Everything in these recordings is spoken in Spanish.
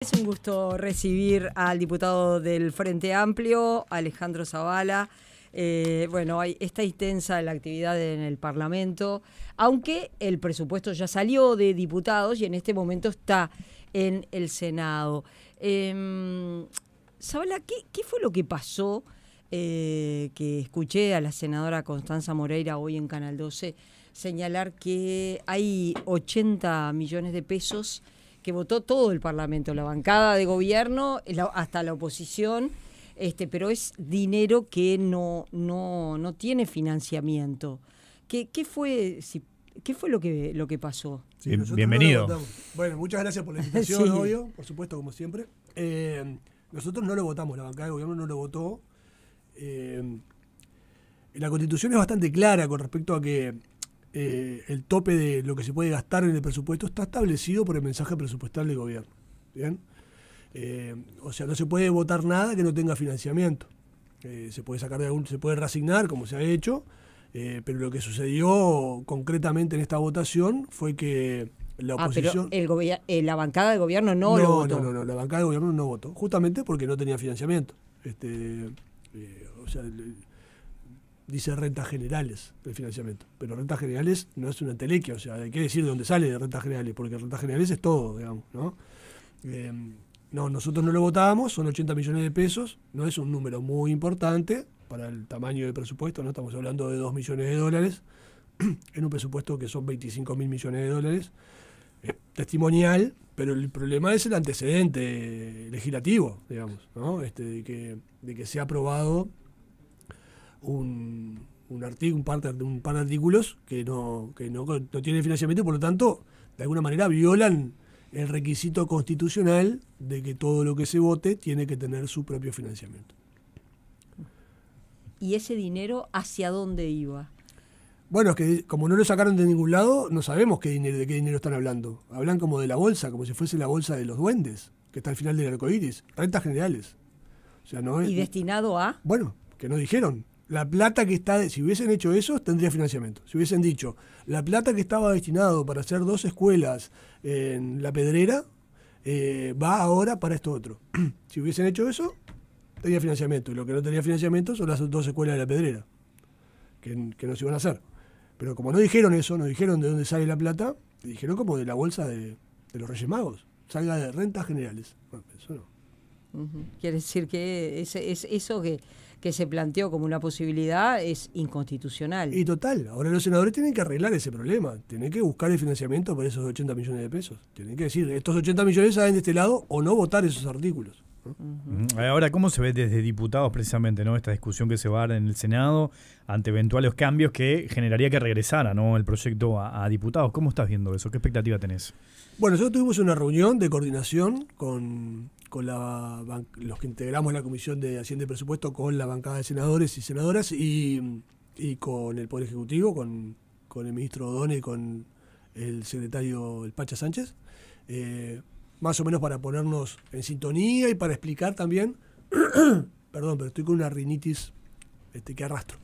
Es un gusto recibir al diputado del Frente Amplio, Alejandro Zabala. Bueno, está intensa la actividad en el Parlamento, aunque el presupuesto ya salió de diputados y en este momento está en el Senado. Zabala, ¿qué fue lo que pasó? Que escuché a la senadora Constanza Moreira hoy en Canal 12 señalar que hay 80 millones de pesos que votó todo el Parlamento, la bancada de gobierno, hasta la oposición, pero es dinero que no tiene financiamiento. ¿Qué fue lo que pasó? Sí, bienvenido. Bueno, muchas gracias por la invitación, Sí. obvio, por supuesto, como siempre. Nosotros no lo votamos, la bancada de gobierno no lo votó. La Constitución es bastante clara con respecto a que el tope de lo que se puede gastar en el presupuesto está establecido por el mensaje presupuestal del gobierno. ¿Bien? O sea, no se puede votar nada que no tenga financiamiento. Se puede sacar se puede reasignar, como se ha hecho, pero lo que sucedió concretamente en esta votación fue que la oposición... Pero la bancada de gobierno no lo votó. No, la bancada de gobierno no votó, justamente porque no tenía financiamiento. O sea, dice rentas generales del financiamiento, pero rentas generales no es una entelequia, o sea, hay que decir de dónde sale de rentas generales, porque rentas generales es todo, digamos, ¿no? No, nosotros no lo votábamos, son 80 millones de pesos, no es un número muy importante para el tamaño del presupuesto, no estamos hablando de 2 millones de dólares, en un presupuesto que son 25.000 millones de dólares, testimonial, pero el problema es el antecedente legislativo, digamos, ¿no? De que se ha aprobado un par de artículos que no tienen financiamiento y por lo tanto de alguna manera violan el requisito constitucional de que todo lo que se vote tiene que tener su propio financiamiento. ¿Y ese dinero hacia dónde iba? Bueno, es que como no lo sacaron de ningún lado, no sabemos de qué dinero están hablando. Hablan como de la bolsa, como si fuese la bolsa de los duendes, que está al final del arcoíris, rentas generales. O sea, no es, ¿Y destinado a? Bueno, que no dijeron. La plata que está, si hubiesen hecho eso, tendría financiamiento. Si hubiesen dicho, la plata que estaba destinado para hacer 2 escuelas en La Pedrera, va ahora para esto otro. Si hubiesen hecho eso, tenía financiamiento. Y lo que no tenía financiamiento son las 2 escuelas de La Pedrera, que no se iban a hacer. Pero como no dijeron eso, no dijeron de dónde sale la plata, dijeron como de la bolsa de los Reyes Magos. Salga de rentas generales. Bueno, eso no. Quiere decir que eso que se planteó como una posibilidad es inconstitucional. Y total, ahora los senadores tienen que arreglar ese problema, tienen que buscar el financiamiento para esos 80 millones de pesos. Tienen que decir, estos 80 millones salen de este lado o no votar esos artículos, ¿no? Ahora, ¿cómo se ve desde diputados precisamente, ¿no? Esta discusión que se va a dar en el Senado ante eventuales cambios que generaría que regresara, ¿no? el proyecto a diputados? ¿Cómo estás viendo eso? ¿Qué expectativa tenés? Bueno, nosotros tuvimos una reunión de coordinación con los que integramos la Comisión de Hacienda y Presupuesto, con la bancada de senadores y senadoras y con el Poder Ejecutivo, con el ministro O'Donnell y con el secretario el Pacha Sánchez, más o menos para ponernos en sintonía y para explicar también, perdón, pero estoy con una rinitis que arrastro,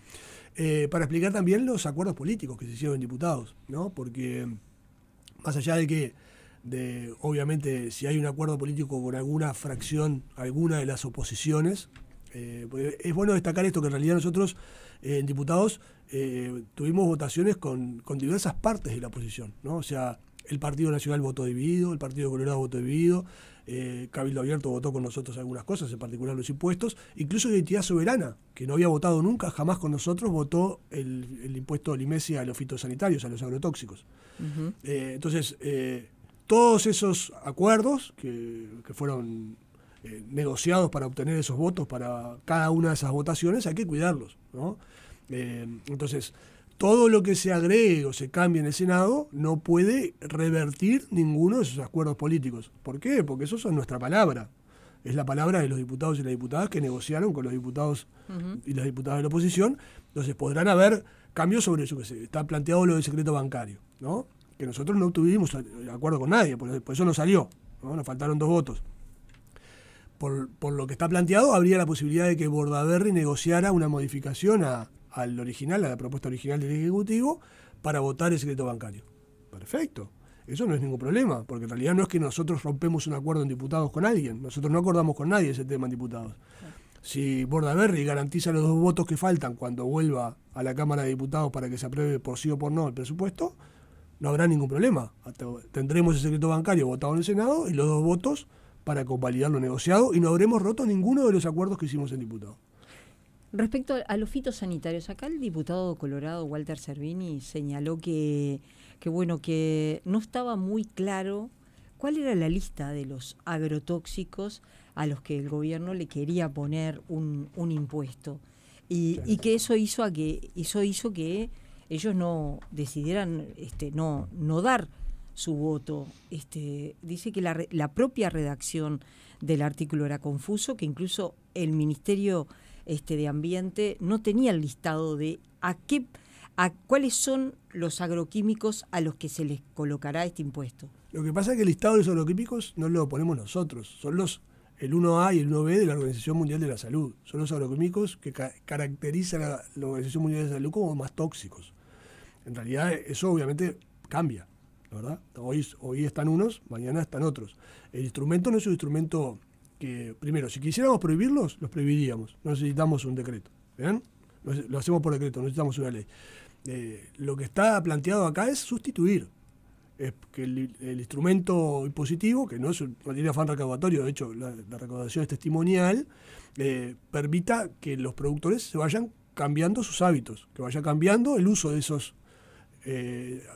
para explicar también los acuerdos políticos que se hicieron en diputados, ¿no? Porque más allá de que obviamente, si hay un acuerdo político con alguna fracción, alguna de las oposiciones, es bueno destacar esto, que en realidad nosotros en diputados tuvimos votaciones con diversas partes de la oposición, ¿no? O sea, el Partido Nacional votó dividido, el Partido Colorado votó dividido, Cabildo Abierto votó con nosotros algunas cosas, en particular los impuestos, incluso Identidad Soberana, que no había votado nunca, jamás con nosotros, votó el impuesto de limesia a los fitosanitarios, a los agrotóxicos. Entonces, todos esos acuerdos que fueron negociados para obtener esos votos para cada una de esas votaciones, hay que cuidarlos, ¿no? Entonces, todo lo que se agregue o se cambie en el Senado no puede revertir ninguno de esos acuerdos políticos. ¿Por qué? Porque eso es nuestra palabra. Es la palabra de los diputados y las diputadas que negociaron con los diputados y las diputadas de la oposición. Entonces, podrán haber cambios sobre eso que se está planteado, lo del secreto bancario, ¿no? Que nosotros no tuvimos acuerdo con nadie, por eso no salió, ¿no? Nos faltaron 2 votos. Por lo que está planteado, habría la posibilidad de que Bordaberry negociara una modificación al original, a la propuesta original del Ejecutivo, para votar el secreto bancario. Perfecto. Eso no es ningún problema, porque en realidad no es que nosotros rompemos un acuerdo en diputados con alguien, nosotros no acordamos con nadie ese tema en diputados. Si Bordaberry garantiza los 2 votos que faltan cuando vuelva a la Cámara de Diputados para que se apruebe por sí o por no el presupuesto, no habrá ningún problema. Tendremos el secreto bancario votado en el Senado y los 2 votos para convalidar lo negociado y no habremos roto ninguno de los acuerdos que hicimos en diputados. Respecto a los fitosanitarios, acá el diputado colorado Walter Cervini señaló que no estaba muy claro cuál era la lista de los agrotóxicos a los que el gobierno le quería poner un impuesto y que eso hizo que ellos no decidieran no dar su voto. Dice que la propia redacción del artículo era confuso, que incluso el Ministerio de Ambiente no tenía el listado de a cuáles son los agroquímicos a los que se les colocará este impuesto. Lo que pasa es que el listado de los agroquímicos no lo ponemos nosotros, son el 1A y el 1B de la Organización Mundial de la Salud. Son los agroquímicos que caracterizan a la Organización Mundial de la Salud como más tóxicos. En realidad eso obviamente cambia, ¿verdad? Hoy están unos, mañana están otros. El instrumento no es un instrumento que, primero, si quisiéramos prohibirlos, los prohibiríamos. No necesitamos un decreto, ¿ven? Lo hacemos por decreto, no necesitamos una ley. Lo que está planteado acá es sustituir. Es que el instrumento impositivo, que no tiene afán recaudatorio, de hecho la recaudación es testimonial, permita que los productores se vayan cambiando sus hábitos, que vaya cambiando el uso de esos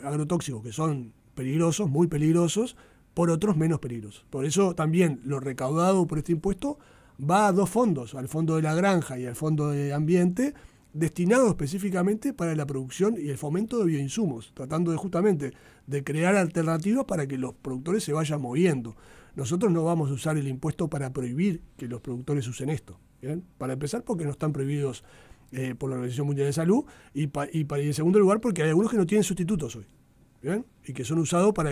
agrotóxicos que son peligrosos, muy peligrosos, por otros menos peligrosos. Por eso también lo recaudado por este impuesto va a 2 fondos, al fondo de la granja y al fondo de ambiente, destinados específicamente para la producción y el fomento de bioinsumos, tratando justamente de crear alternativas para que los productores se vayan moviendo. Nosotros no vamos a usar el impuesto para prohibir que los productores usen esto, ¿bien? Para empezar, porque no están prohibidos por la Organización Mundial de Salud y en segundo lugar porque hay algunos que no tienen sustitutos hoy, ¿bien? Y que son usados para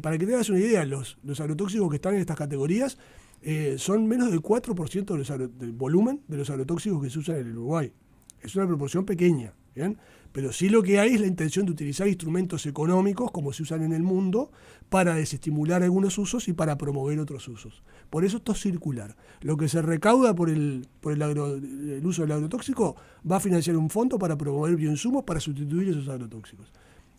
para que tengas una idea, los agrotóxicos que están en estas categorías son menos del 4% del volumen de los agrotóxicos que se usan en el Uruguay. Es una proporción pequeña, ¿bien? Pero sí lo que hay es la intención de utilizar instrumentos económicos, como se usan en el mundo, para desestimular algunos usos y para promover otros usos. Por eso esto es circular. Lo que se recauda por el uso del agrotóxico va a financiar un fondo para promover bioinsumos para sustituir esos agrotóxicos.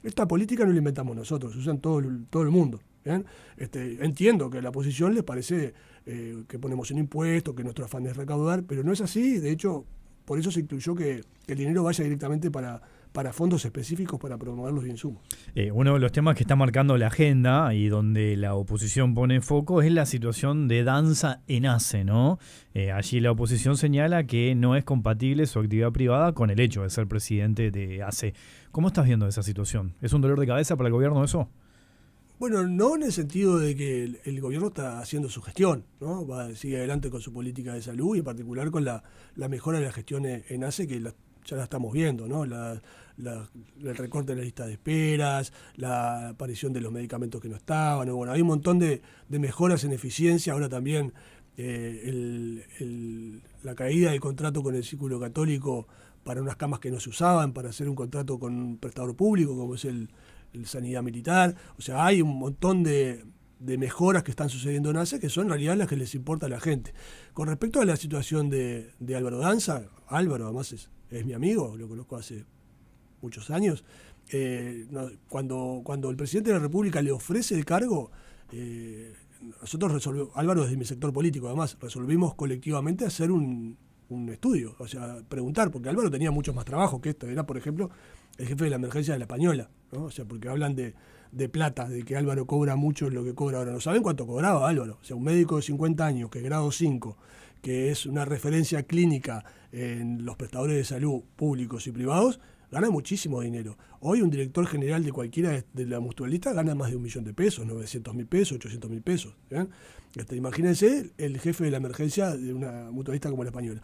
Esta política no la inventamos nosotros, se usa en todo el mundo, ¿bien? Entiendo que a la oposición les parece que ponemos un impuesto, que nuestro afán es recaudar, pero no es así. De hecho, por eso se incluyó que el dinero vaya directamente para fondos específicos para promover los insumos. Uno de los temas que está marcando la agenda y donde la oposición pone foco es la situación de Danza en ACE, ¿no? Allí la oposición señala que no es compatible su actividad privada con el hecho de ser presidente de ACE. ¿Cómo estás viendo esa situación? ¿Es un dolor de cabeza para el gobierno eso? Bueno, no en el sentido de que el gobierno está haciendo su gestión, ¿no? Sigue adelante con su política de salud y en particular con la mejora de la gestión en ACE, que ya la estamos viendo, ¿no? El recorte de la lista de esperas, la aparición de los medicamentos que no estaban. Bueno, hay un montón de mejoras en eficiencia. Ahora también la caída del contrato con el Círculo Católico para unas camas que no se usaban, para hacer un contrato con un prestador público como es el Sanidad Militar. O sea, hay un montón de mejoras que están sucediendo en ACE que son en realidad las que les importa a la gente. Con respecto a la situación de Álvaro Danza, Álvaro además es mi amigo, lo conozco hace muchos años. Cuando el presidente de la República le ofrece el cargo, nosotros resolvimos, Álvaro es de mi sector político además, resolvimos colectivamente hacer un estudio, o sea, preguntar, porque Álvaro tenía mucho más trabajo que esto, era por ejemplo el jefe de la emergencia de La Española, ¿no? O sea, porque hablan de plata, de que Álvaro cobra mucho lo que cobra ahora. No saben cuánto cobraba Álvaro. O sea, un médico de 50 años, que es grado 5, que es una referencia clínica en los prestadores de salud públicos y privados, gana muchísimo dinero. Hoy un director general de cualquiera de la mutualista gana más de $1.000.000, 900.000 pesos, 800.000 pesos. ¿Bien? Imagínense el jefe de la emergencia de una mutualista como La Española.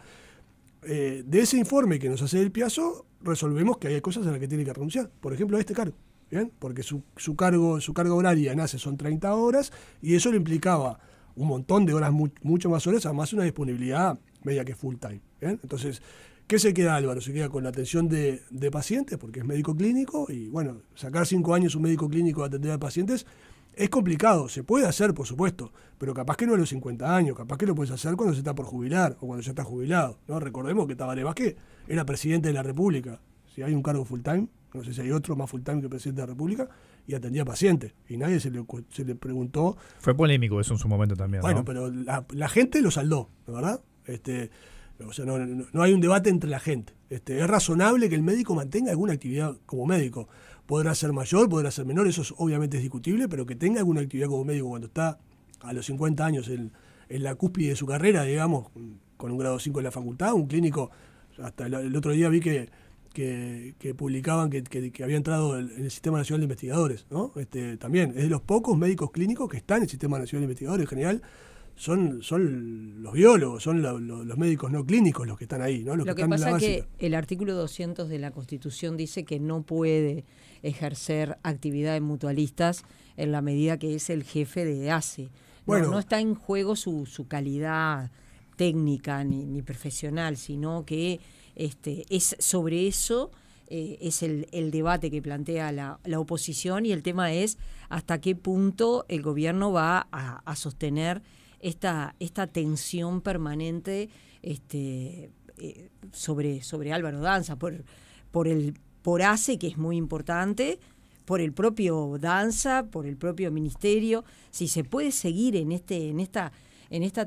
De ese informe que nos hace el Piazzo, resolvemos que hay cosas a las que tiene que renunciar. Por ejemplo, a este cargo. ¿Bien? Porque su carga horaria en ACE son 30 horas y eso le implicaba un montón de horas, mucho más horas, además una disponibilidad media que full time. ¿Bien? Entonces, ¿Qué se queda Álvaro? Se queda con la atención de pacientes, porque es médico clínico, y bueno, sacar 5 años un médico clínico a atender a pacientes es complicado. Se puede hacer, por supuesto, pero capaz que no a los 50 años, capaz que lo puedes hacer cuando se está por jubilar o cuando ya está jubilado, ¿no? Recordemos que Tabaré Vázquez era presidente de la República. Si hay un cargo full time, no sé si hay otro más full time que presidente de la República, y atendía pacientes, y nadie se le preguntó. Fue polémico eso en su momento también, bueno, ¿no? Pero la gente lo saldó, ¿no? ¿Verdad? O sea, no hay un debate entre la gente. Es razonable que el médico mantenga alguna actividad como médico. Podrá ser mayor, podrá ser menor, eso obviamente es discutible, pero que tenga alguna actividad como médico cuando está a los 50 años en la cúspide de su carrera, digamos, con un grado 5 en la facultad, un clínico. Hasta el otro día vi que publicaban que había entrado en el Sistema Nacional de Investigadores, ¿no? También es de los pocos médicos clínicos que están en el Sistema Nacional de Investigadores. En general son los biólogos, son los médicos no clínicos los que están ahí, ¿no? Lo que pasa es que el artículo 200 de la Constitución dice que no puede ejercer actividades mutualistas en la medida que es el jefe de ACE. Bueno, no está en juego su calidad técnica ni profesional, sino que es sobre eso. Es el debate que plantea la oposición, y el tema es hasta qué punto el gobierno va a sostener esta tensión permanente sobre Álvaro Danza, por ACE, que es muy importante, por el propio Danza, por el propio ministerio. Si se puede seguir en esta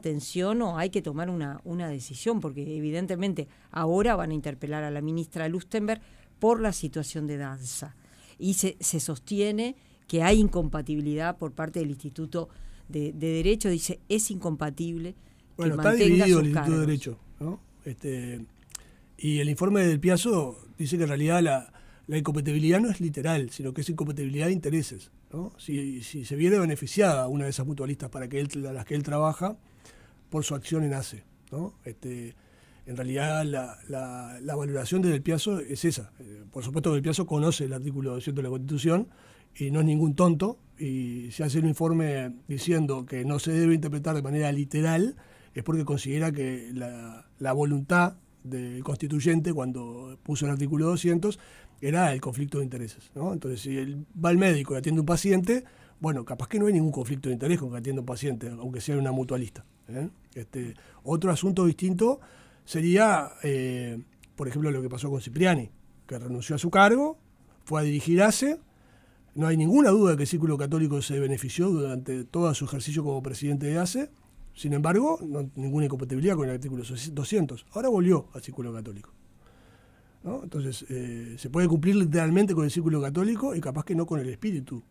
tensión, o hay que tomar una decisión, porque evidentemente ahora van a interpelar a la ministra Lustenberg por la situación de Danza, y se sostiene que hay incompatibilidad por parte del Instituto de Derecho. Dice, es incompatible que mantenga sus cargos. Bueno, está dividido el Instituto de Derecho, ¿no? Y el informe del Piazzo dice que en realidad la incompatibilidad no es literal, sino que es incompatibilidad de intereses, ¿no? Si se viene beneficiada una de esas mutualistas las que él trabaja por su acción en ACE, ¿no? En realidad la valoración del Piazzo es esa. Por supuesto que el Piazzo conoce el artículo 200 de la Constitución y no es ningún tonto, y si hace un informe diciendo que no se debe interpretar de manera literal, es porque considera que la voluntad del constituyente cuando puso el artículo 200 era el conflicto de intereses, ¿no? Entonces, si él va al médico y atiende a un paciente, bueno, capaz que no hay ningún conflicto de interés con que atienda a un paciente, aunque sea una mutualista, ¿eh? Otro asunto distinto sería, por ejemplo, lo que pasó con Cipriani, que renunció a su cargo, fue a dirigir ACE. No hay ninguna duda de que el Círculo Católico se benefició durante todo su ejercicio como presidente de ACE. Sin embargo, no ninguna incompatibilidad con el artículo 200. Ahora volvió al Círculo Católico, ¿no? Entonces, se puede cumplir literalmente con el Círculo Católico y capaz que no con el espíritu.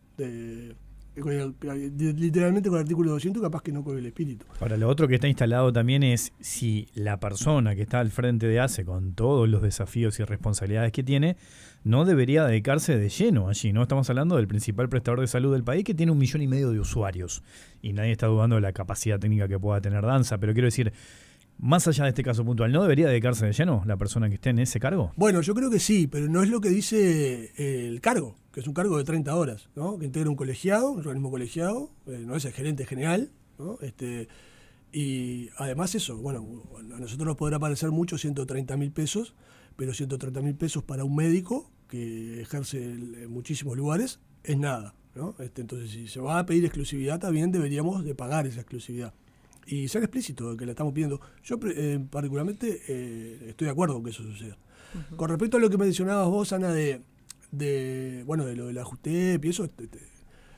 Literalmente con el artículo 200, capaz que no con el espíritu. Ahora, lo otro que está instalado también es si la persona que está al frente de ACE, con todos los desafíos y responsabilidades que tiene, no debería dedicarse de lleno allí, ¿no? Estamos hablando del principal prestador de salud del país, que tiene 1,5 millones de usuarios, y nadie está dudando de la capacidad técnica que pueda tener Danza, pero quiero decir, más allá de este caso puntual, ¿no debería dedicarse de lleno la persona que esté en ese cargo? Bueno, yo creo que sí, pero no es lo que dice el cargo, que es un cargo de 30 horas, ¿no? Que integra un colegiado, un organismo colegiado, no es el gerente general, ¿no? Y además eso, bueno, a nosotros nos podrá parecer mucho 130.000 pesos, pero 130.000 pesos para un médico que ejerce en muchísimos lugares es nada, ¿no? Entonces, si se va a pedir exclusividad, también deberíamos de pagar esa exclusividad y ser explícito de que la estamos pidiendo. Yo particularmente estoy de acuerdo con que eso suceda. Uh-huh. Con respecto a lo que mencionabas vos, Ana, de lo de la JUTEP y eso,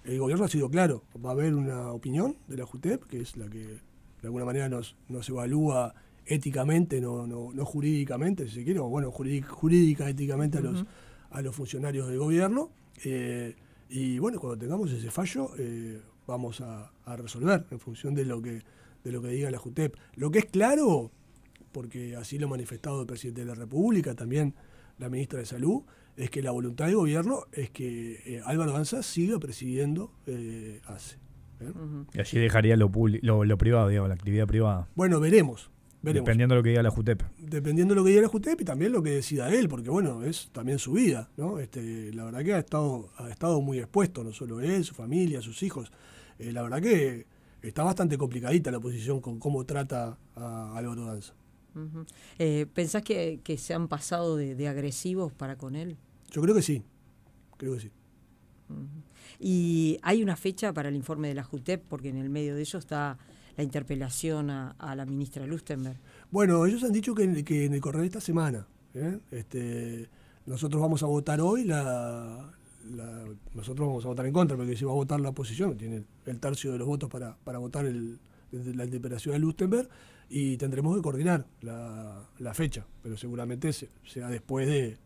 el gobierno ha sido claro. Va a haber una opinión de la JUTEP, que es la que de alguna manera nos evalúa éticamente, no jurídicamente, si se quiere, o bueno, jurídica, éticamente uh-huh. a los funcionarios del gobierno. Y bueno, cuando tengamos ese fallo, vamos a resolver en función de lo que diga la JUTEP. Lo que es claro, porque así lo ha manifestado el presidente de la República, también la ministra de Salud, es que la voluntad del gobierno es que Álvaro Danza siga presidiendo ACE. Uh-huh. Y allí dejaría lo privado, digamos, la actividad privada. Bueno, veremos. Dependiendo de lo que diga la JUTEP. Dependiendo de lo que diga la JUTEP y también lo que decida él, porque bueno, es también su vida, ¿no? La verdad que ha estado muy expuesto, no solo él, su familia, sus hijos. La verdad que está bastante complicadita la oposición con cómo trata a Álvaro Danza. Ujú. ¿Pensás que se han pasado de agresivos para con él? Yo creo que sí, creo que sí. Ujú. ¿Y hay una fecha para el informe de la JUTEP? Porque en el medio de ello está la interpelación a la ministra Lustenberg. Bueno, ellos han dicho que en el correo de esta semana. Nosotros vamos a votar hoy, nosotros vamos a votar en contra, porque si va a votar la oposición, tiene el tercio de los votos para votar la interpelación de Lustenberg, y tendremos que coordinar la fecha, pero seguramente sea después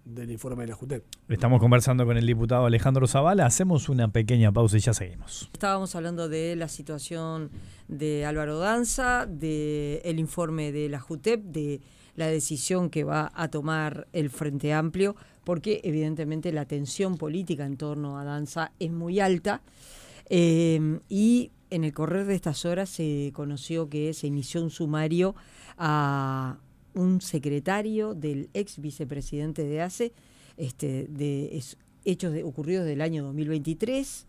del informe de la JUTEP. Estamos conversando con el diputado Alejandro Zavala. Hacemos una pequeña pausa y ya seguimos. Estábamos hablando de la situación de Álvaro Danza, del informe de la JUTEP, de la decisión que va a tomar el Frente Amplio, porque evidentemente la tensión política en torno a Danza es muy alta, y en el correr de estas horas se conoció que se inició un sumario a un secretario del ex vicepresidente de ACE, hechos ocurridos del año 2023,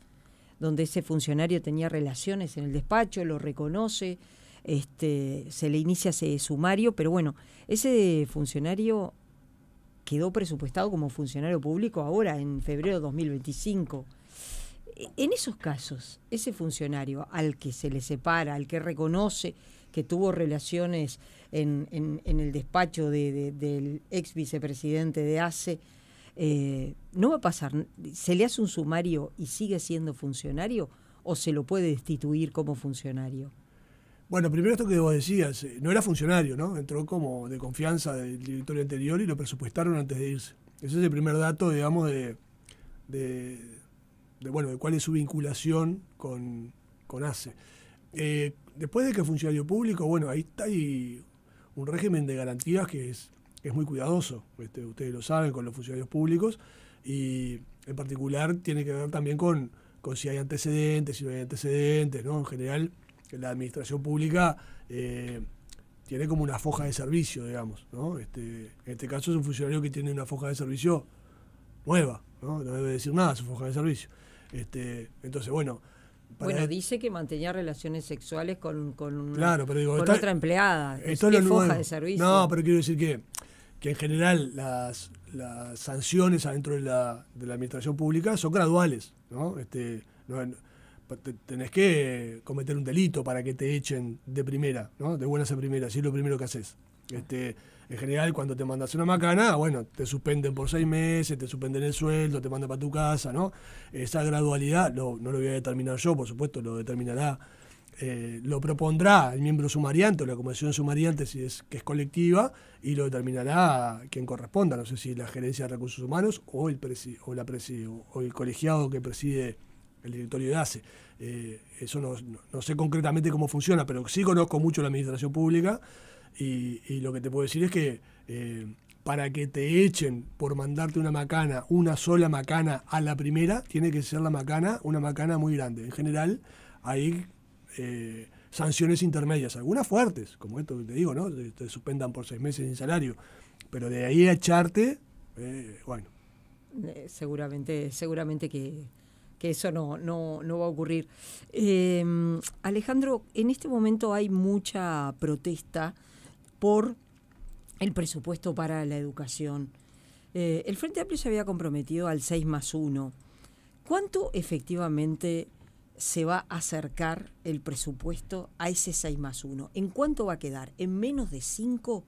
donde ese funcionario tenía relaciones en el despacho, lo reconoce, se le inicia ese sumario, pero bueno, ese funcionario quedó presupuestado como funcionario público ahora, en febrero de 2025. En esos casos, ese funcionario al que se le separa, al que reconoce que tuvo relaciones en el despacho del ex vicepresidente de ACE, no va a pasar. ¿Se le hace un sumario y sigue siendo funcionario o se lo puede destituir como funcionario? Bueno, primero esto que vos decías, no era funcionario, ¿no? Entró como de confianza del directorio anterior y lo presupuestaron antes de irse. Ese es el primer dato, digamos, de cuál es su vinculación con ACE. Después de que es funcionario público, bueno, ahí está un régimen de garantías que es muy cuidadoso. Ustedes lo saben, con los funcionarios públicos, y en particular tiene que ver también con si hay antecedentes, si no hay antecedentes, ¿no? En general, la administración pública tiene como una foja de servicio, digamos, ¿no? En este caso es un funcionario que tiene una foja de servicio nueva, ¿no? No debe decir nada su foja de servicio. Entonces, bueno... dice que mantenía relaciones sexuales con otra empleada. Esto ¿Qué es lo foja nuevo de servicio? No, pero quiero decir que en general las sanciones adentro de la administración pública son graduales, ¿no? Tenés que cometer un delito para que te echen de primera, ¿no? De buenas a primeras, si es lo primero que haces. En general, cuando te mandas una macana, bueno, te suspenden por 6 meses, te suspenden el sueldo, te mandan para tu casa, ¿no? Esa gradualidad no lo voy a determinar yo, por supuesto, lo determinará, lo propondrá el miembro sumariante o la comisión sumariante, que es colectiva, y lo determinará quien corresponda, no sé si la gerencia de recursos humanos o el colegiado que preside el directorio de ACE. Eso no sé concretamente cómo funciona, pero sí conozco mucho la administración pública. Y lo que te puedo decir es que para que te echen por mandarte una sola macana a la primera, tiene que ser una macana muy grande. En general hay sanciones intermedias, algunas fuertes, como esto que te digo, ¿no? Te suspendan por 6 meses sin salario, pero de ahí a echarte, bueno. Seguramente que eso no va a ocurrir. Alejandro, en este momento hay mucha protesta por el presupuesto para la educación. El Frente Amplio se había comprometido al 6+1. ¿Cuánto efectivamente se va a acercar el presupuesto a ese 6+1? ¿En cuánto va a quedar? ¿En menos de 5?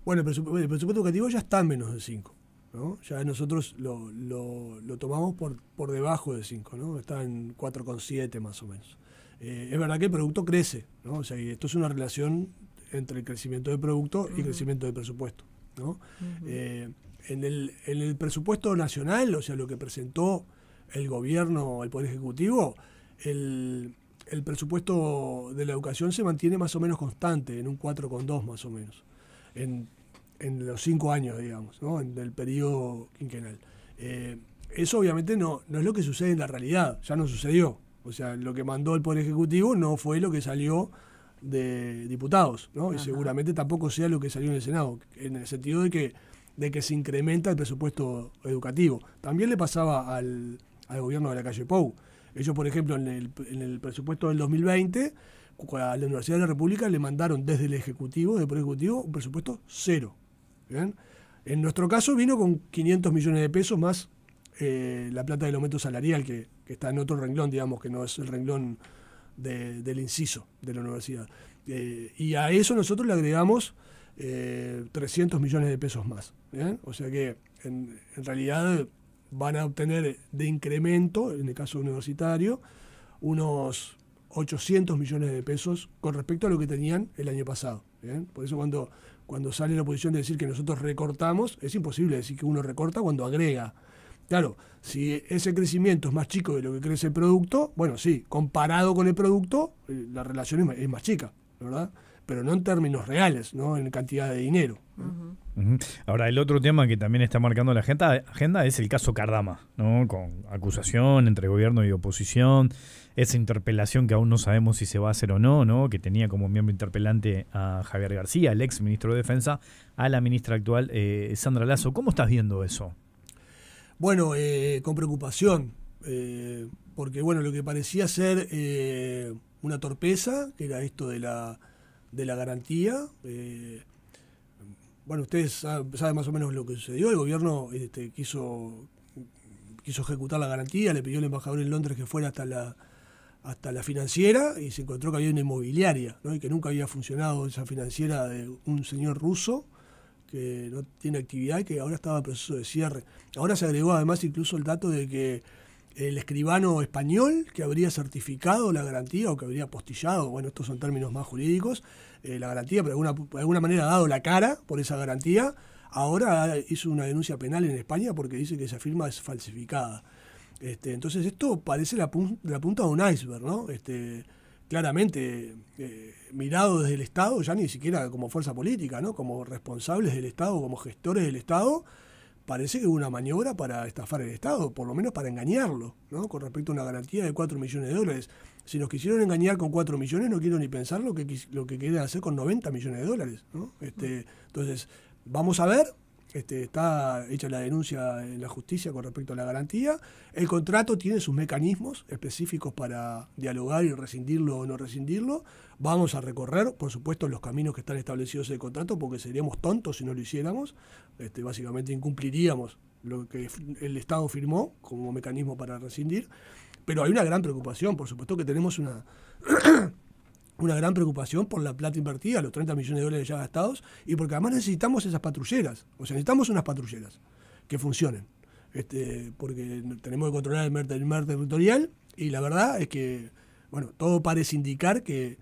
Bueno, el presupuesto educativo ya está en menos de 5, ¿no? Ya nosotros lo tomamos por debajo de 5, ¿no? Está en 4,7 más o menos. Es verdad que el producto crece, ¿no? O sea, esto es una relación entre el crecimiento del producto y el crecimiento del presupuesto, ¿no? En el presupuesto nacional, o sea, lo que presentó el gobierno, el Poder Ejecutivo, el presupuesto de la educación se mantiene más o menos constante, en un 4,2 más o menos, en los 5 años, digamos, ¿no? En el periodo quinquenal. Eso obviamente no es lo que sucede en la realidad, ya no sucedió. O sea, lo que mandó el Poder Ejecutivo no fue lo que salió de diputados, ¿no? Y seguramente tampoco sea lo que salió en el Senado, en el sentido de que se incrementa el presupuesto educativo. También le pasaba al gobierno de la calle Pou. Ellos, por ejemplo, en el presupuesto del 2020 a la Universidad de la República le mandaron desde el Ejecutivo, del Poder Ejecutivo, un presupuesto cero. ¿Bien? En nuestro caso vino con 500 millones de pesos más la plata del aumento salarial, que está en otro renglón, digamos, que no es el renglón del inciso de la universidad. Y a eso nosotros le agregamos 300 millones de pesos más. ¿Bien? O sea que en realidad van a obtener de incremento, en el caso universitario, unos 800 millones de pesos con respecto a lo que tenían el año pasado. ¿Bien? Por eso cuando sale la oposición de decir que nosotros recortamos, es imposible decir que uno recorta cuando agrega. Claro, si ese crecimiento es más chico de lo que crece el producto, bueno, sí, comparado con el producto, la relación es más chica, ¿verdad? Pero no en términos reales, ¿no? En cantidad de dinero. Ahora, el otro tema que también está marcando la agenda es el caso Cardama, ¿no? Con acusación entre gobierno y oposición, esa interpelación que aún no sabemos si se va a hacer o no, ¿no? Que tenía como miembro interpelante a Javier García, el ex ministro de Defensa, a la ministra actual, Sandra Lasso. ¿Cómo estás viendo eso? Bueno, con preocupación, porque bueno, lo que parecía ser una torpeza, que era esto de la garantía. Bueno, ustedes saben más o menos lo que sucedió. El gobierno quiso ejecutar la garantía, le pidió al embajador en Londres que fuera hasta la financiera y se encontró que había una inmobiliaria, ¿no? Y que nunca había funcionado esa financiera de un señor ruso que no tiene actividad y que ahora estaba en proceso de cierre. Ahora se agregó además incluso el dato de que el escribano español que habría certificado la garantía o que habría apostillado, bueno, estos son términos más jurídicos, la garantía, pero de alguna manera ha dado la cara por esa garantía, ahora hizo una denuncia penal en España porque dice que esa firma es falsificada. Entonces esto parece la punta de un iceberg, ¿no? Claramente, mirado desde el Estado, ya ni siquiera como fuerza política, ¿no? Como responsables del Estado, como gestores del Estado, parece que hubo una maniobra para estafar el Estado, por lo menos para engañarlo, ¿no? Con respecto a una garantía de 4 millones de dólares. Si nos quisieron engañar con 4 millones, no quiero ni pensar lo que quieren hacer con 90 millones de dólares, ¿no? Entonces, vamos a ver. Está hecha la denuncia en la justicia con respecto a la garantía. El contrato tiene sus mecanismos específicos para dialogar y rescindirlo o no rescindirlo. Vamos a recorrer, por supuesto, los caminos que están establecidos en el contrato, porque seríamos tontos si no lo hiciéramos. Básicamente incumpliríamos lo que el Estado firmó como mecanismo para rescindir. Pero hay una gran preocupación, por supuesto que tenemos una gran preocupación por la plata invertida, los 30 millones de dólares ya gastados, y porque además necesitamos esas patrulleras. O sea, necesitamos unas patrulleras que funcionen. Porque tenemos que controlar el mar territorial, y la verdad es que, bueno, todo parece indicar que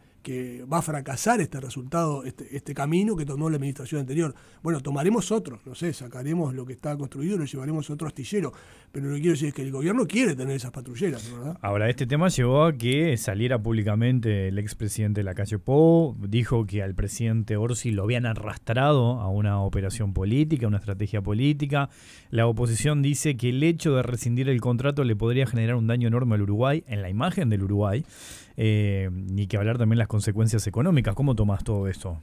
va a fracasar este resultado, este camino que tomó la administración anterior. Bueno, tomaremos otro, no sé, sacaremos lo que está construido y lo llevaremos a otro astillero, pero lo que quiero decir es que el gobierno quiere tener esas patrulleras, ¿verdad? Ahora, este tema llevó a que saliera públicamente el expresidente Lacalle Pou, dijo que al presidente Orsi lo habían arrastrado a una operación política, una estrategia política. La oposición dice que el hecho de rescindir el contrato le podría generar un daño enorme al Uruguay, en la imagen del Uruguay, ni que hablar también las consecuencias económicas. ¿Cómo tomás todo esto?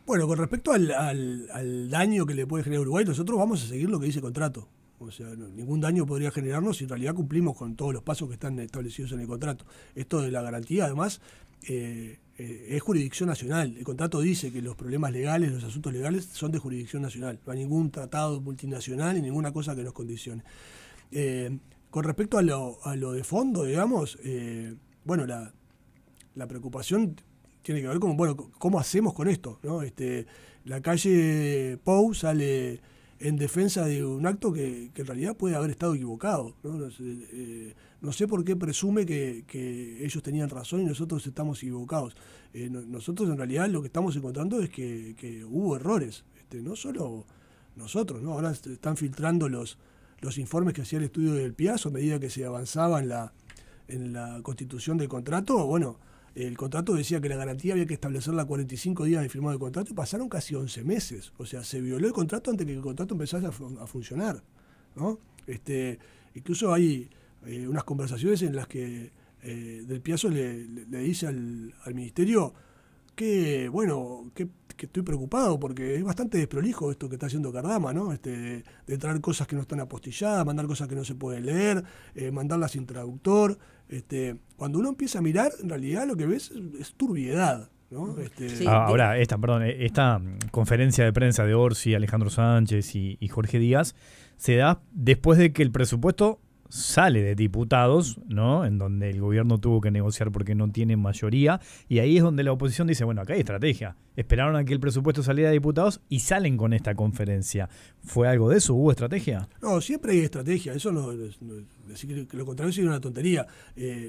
Bueno, con respecto al daño que le puede generar a Uruguay, nosotros vamos a seguir lo que dice el contrato. O sea, ningún daño podría generarnos si en realidad cumplimos con todos los pasos que están establecidos en el contrato. Esto de la garantía, además, es jurisdicción nacional. El contrato dice que los problemas legales, los asuntos legales, son de jurisdicción nacional. No hay ningún tratado multinacional ni ninguna cosa que nos condicione. Con respecto a lo de fondo, digamos, bueno, la preocupación tiene que ver con, bueno, cómo hacemos con esto, ¿no? Lacalle Pou sale en defensa de un acto que en realidad puede haber estado equivocado, ¿no? No sé por qué presume que ellos tenían razón y nosotros estamos equivocados. Nosotros en realidad lo que estamos encontrando es que hubo errores, no solo nosotros, ¿no? Ahora están filtrando los informes que hacía el estudio del PIASO a medida que se avanzaba en la constitución del contrato. Bueno, el contrato decía que la garantía había que establecerla 45 días de firmado el contrato y pasaron casi 11 meses. O sea, se violó el contrato antes de que el contrato empezase a funcionar, ¿no? Incluso hay unas conversaciones en las que del PIASO le dice al ministerio que estoy preocupado porque es bastante desprolijo esto que está haciendo Cardama, ¿no? De traer cosas que no están apostilladas, mandar cosas que no se pueden leer, mandarlas sin traductor. Cuando uno empieza a mirar, en realidad lo que ves es turbiedad, ¿no? Sí. Ahora, esta conferencia de prensa de Orsi, Alejandro Sánchez y Jorge Díaz se da después de que el presupuesto sale de diputados, ¿no? En donde el gobierno tuvo que negociar porque no tiene mayoría, y ahí es donde la oposición dice, bueno, acá hay estrategia. Esperaron a que el presupuesto saliera de diputados y salen con esta conferencia. ¿Fue algo de eso? ¿Hubo estrategia? No, siempre hay estrategia. Eso decir que lo contrario sería una tontería.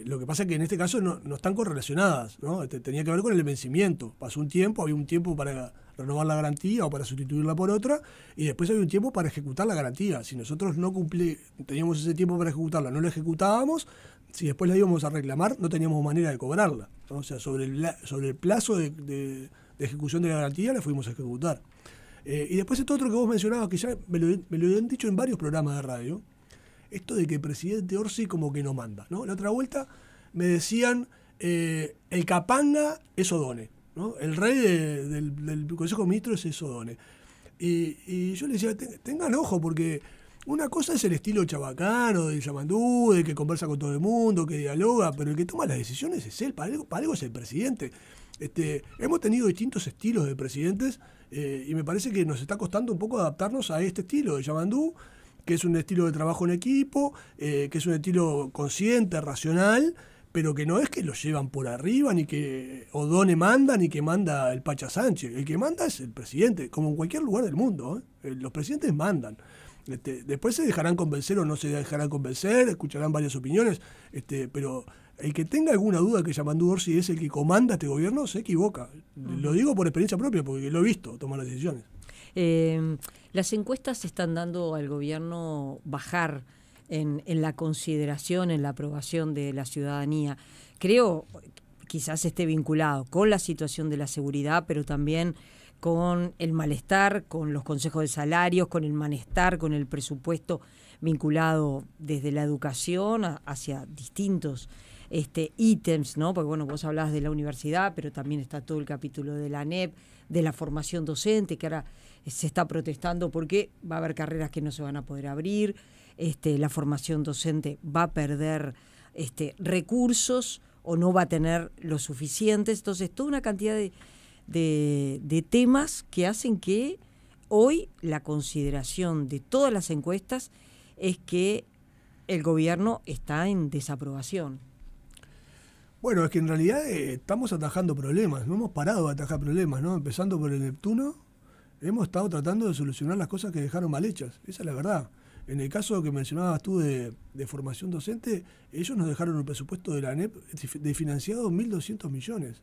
Lo que pasa es que en este caso no están correlacionadas, ¿no? Tenía que ver con el vencimiento. Pasó un tiempo, había un tiempo para renovar la garantía o para sustituirla por otra, y después había un tiempo para ejecutar la garantía. Si nosotros teníamos ese tiempo para ejecutarla, no la ejecutábamos, si después la íbamos a reclamar, no teníamos manera de cobrarla, ¿no? O sea, sobre el plazo de ejecución de la garantía la fuimos a ejecutar. Y después esto otro que vos mencionabas, que ya me lo han dicho en varios programas de radio, esto de que el presidente Orsi como que no manda, ¿no? La otra vuelta me decían, el capanga es Odone, ¿no? El rey del Consejo de Ministros es Odone. Y yo le decía, tengan ojo, porque una cosa es el estilo chabacano de Yamandú, de que conversa con todo el mundo, que dialoga, pero el que toma las decisiones es él, para algo es el presidente. Hemos tenido distintos estilos de presidentes, y me parece que nos está costando un poco adaptarnos a este estilo de Yamandú, que es un estilo de trabajo en equipo, que es un estilo consciente, racional, pero que no es que lo llevan por arriba, ni que Odone manda, ni que manda el Pacha Sánchez. El que manda es el presidente, como en cualquier lugar del mundo, ¿eh? Los presidentes mandan. Después se dejarán convencer o no se dejarán convencer, escucharán varias opiniones, pero el que tenga alguna duda que Yamandú Orsi es el que comanda este gobierno se equivoca. Lo digo por experiencia propia, porque lo he visto tomar las decisiones. Las encuestas están dando al gobierno bajar en la consideración, en la aprobación de la ciudadanía. Creo quizás esté vinculado con la situación de la seguridad, pero también con el malestar, con los consejos de salarios, con el malestar, con el presupuesto vinculado desde la educación hacia distintos ítems, ¿no? Porque bueno, vos hablabas de la universidad, pero también está todo el capítulo de la ANEP, de la formación docente, que ahora se está protestando porque va a haber carreras que no se van a poder abrir, la formación docente va a perder recursos o no va a tener los suficientes. Entonces, toda una cantidad de temas que hacen que hoy la consideración de todas las encuestas es que el gobierno está en desaprobación. Bueno, es que en realidad estamos atajando problemas, no hemos parado de atajar problemas, ¿no? Empezando por el Neptuno, hemos estado tratando de solucionar las cosas que dejaron mal hechas, esa es la verdad. En el caso que mencionabas tú de formación docente, ellos nos dejaron un presupuesto de la ANEP de financiado 1.200 millones,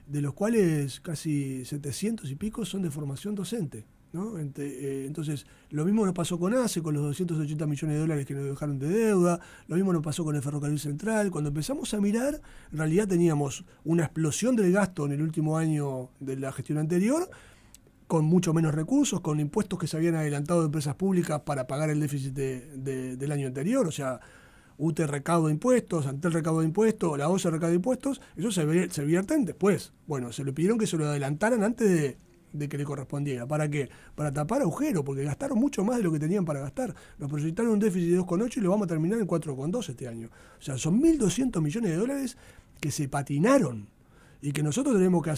de los cuales casi 700 y pico son de formación docente, ¿no? Entonces, lo mismo nos pasó con ACE, con los 280 millones de dólares que nos dejaron de deuda, lo mismo nos pasó con el Ferrocarril Central. Cuando empezamos a mirar, en realidad teníamos una explosión del gasto en el último año de la gestión anterior, con mucho menos recursos, con impuestos que se habían adelantado de empresas públicas para pagar el déficit del año anterior, o sea, UTE recaudo de impuestos, Antel recaudo de impuestos, la OCE recaudo de impuestos, eso se vierten después. Bueno, se le pidieron que se lo adelantaran antes de que le correspondiera. ¿Para qué? Para tapar agujeros, porque gastaron mucho más de lo que tenían para gastar. Nos proyectaron un déficit de 2,8 y lo vamos a terminar en 4,2 este año. O sea, son 1.200 millones de dólares que se patinaron y que nosotros tenemos que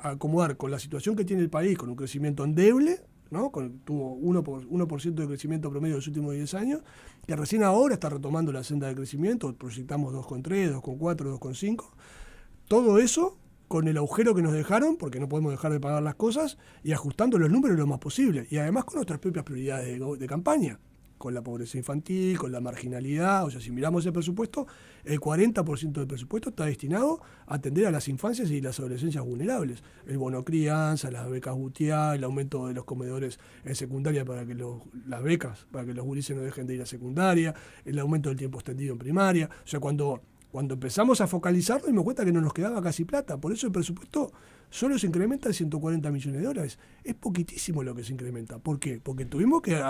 acomodar con la situación que tiene el país, con un crecimiento endeble, ¿no? Tuvo 1% de crecimiento promedio en los últimos 10 años, que recién ahora está retomando la senda de crecimiento, proyectamos 2,3, 2,4, 2,5. Todo eso con el agujero que nos dejaron, porque no podemos dejar de pagar las cosas, y ajustando los números lo más posible. Y además con nuestras propias prioridades de campaña, con la pobreza infantil, con la marginalidad. O sea, si miramos el presupuesto, el 40% del presupuesto está destinado a atender a las infancias y las adolescencias vulnerables. El bono crianza, las becas Gutiá, el aumento de los comedores en secundaria para que las becas, para que los gurises no dejen de ir a secundaria, el aumento del tiempo extendido en primaria. O sea, cuando empezamos a focalizarlo, dimos cuenta que no nos quedaba casi plata. Por eso el presupuesto solo se incrementa en 140 millones de dólares. Es poquitísimo lo que se incrementa. ¿Por qué? Porque tuvimos que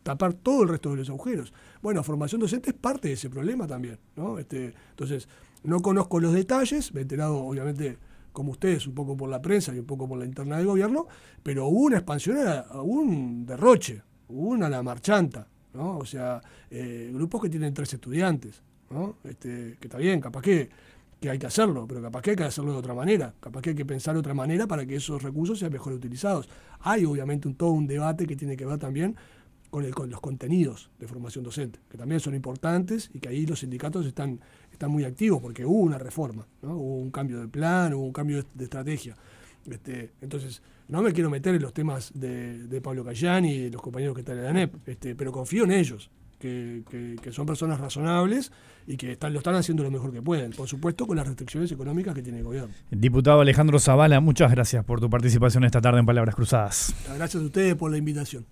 tapar todo el resto de los agujeros. Bueno, formación docente es parte de ese problema también, ¿no? Entonces, no conozco los detalles, me he enterado obviamente como ustedes, un poco por la prensa y un poco por la interna del gobierno, pero hubo una expansión, hubo un derroche, hubo una la marchanta, ¿no? O sea, grupos que tienen 3 estudiantes, ¿no? Que está bien, capaz que hay que hacerlo, pero capaz que hay que hacerlo de otra manera, capaz que hay que pensar de otra manera para que esos recursos sean mejor utilizados. Hay obviamente todo un debate que tiene que ver también con los contenidos de formación docente, que también son importantes y que ahí los sindicatos están muy activos porque hubo una reforma, ¿no? Hubo un cambio de plan, hubo un cambio de estrategia. Entonces, no me quiero meter en los temas de Pablo Cayán y de los compañeros que están en la ANEP, pero confío en ellos, que son personas razonables y que lo están haciendo lo mejor que pueden, por supuesto con las restricciones económicas que tiene el gobierno. Diputado Alejandro Zavala, muchas gracias por tu participación esta tarde en Palabras Cruzadas. Gracias a ustedes por la invitación.